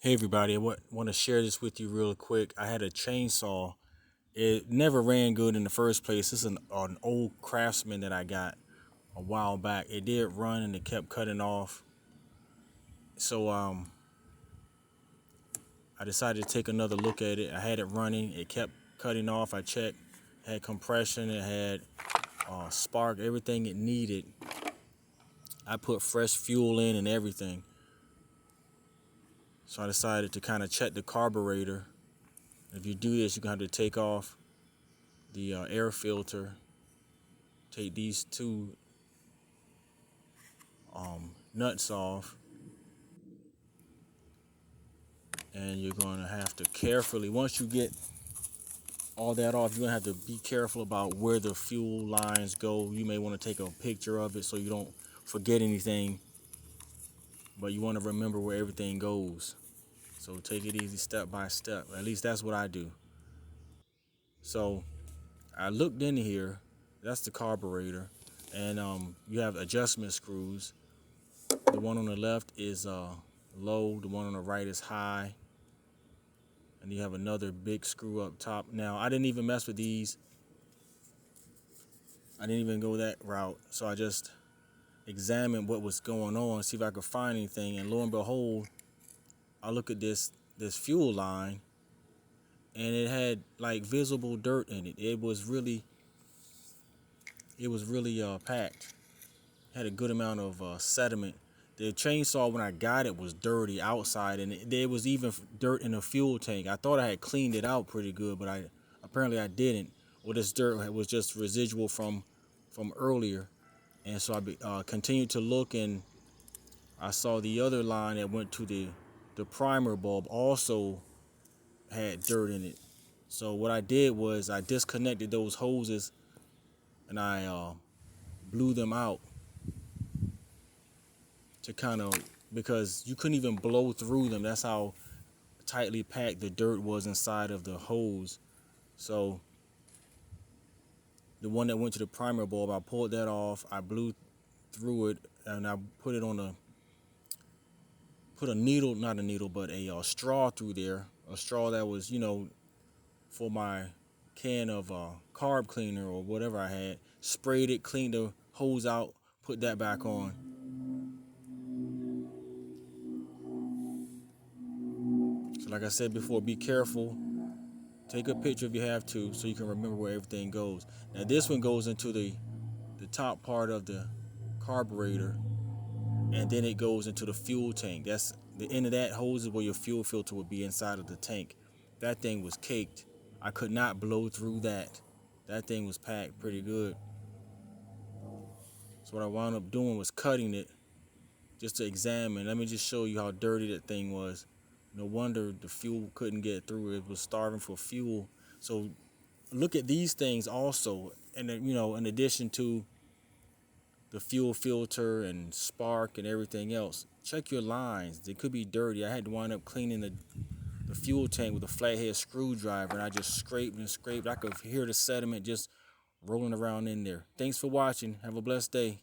Hey everybody, I want to share this with you real quick. I had a chainsaw. It never ran good in the first place. This is an old Craftsman that I got a while back. It did run and it kept cutting off. So I decided to take another look at it. I had it running. It kept cutting off. I checked. It had compression. It had spark, everything it needed. I put fresh fuel in and everything. So I decided to kind of check the carburetor. If you do this, you're going to have to take off the air filter. Take these two nuts off, and you're going to have to carefully, once you get all that off, you're going to have to be careful about where the fuel lines go. You may want to take a picture of it so you don't forget anything, but you want to remember where everything goes. So take it easy step by step. At least that's what I do. So I looked in here. That's the carburetor, and you have adjustment screws. The one on the left is low. The one on the right is high. And you have another big screw up top. Now, I didn't even mess with these. I didn't even go that route. So I just examined what was going on, see if I could find anything. And lo and behold, I look at this fuel line, and it had like visible dirt in it. It was really packed. It had a good amount of sediment. The chainsaw, when I got it, was dirty outside, and there was even dirt in the fuel tank. I thought I had cleaned it out pretty good, but apparently I didn't. Well, this dirt was just residual from earlier, and so I continued to look, and I saw the other line that went to the primer bulb also had dirt in it. So what I did was I disconnected those hoses, and I blew them out to kind of, because you couldn't even blow through them. That's how tightly packed the dirt was inside of the hose. So the one that went to the primer bulb, I pulled that off. I blew through it, and I put it on put a needle, not a needle, but a straw through there. A straw that was, for my can of carb cleaner or whatever I had. Sprayed it, cleaned the hose out, put that back on. So like I said before, be careful. Take a picture if you have to, so you can remember where everything goes. Now this one goes into the top part of the carburetor, and then it goes into the fuel tank. That's the end of that hose is where your fuel filter would be inside of the tank. That thing was caked. I could not blow through that. That thing was packed pretty good. So what I wound up doing was cutting it just to examine. Let me just show you how dirty that thing was. No wonder the fuel couldn't get through. It was starving for fuel. So look at these things also, and in addition to the fuel filter and spark and everything else, check your lines. They could be dirty. I had to wind up cleaning the fuel tank with a flathead screwdriver, and I just scraped and scraped. I could hear the sediment just rolling around in there. Thanks for watching. Have a blessed day.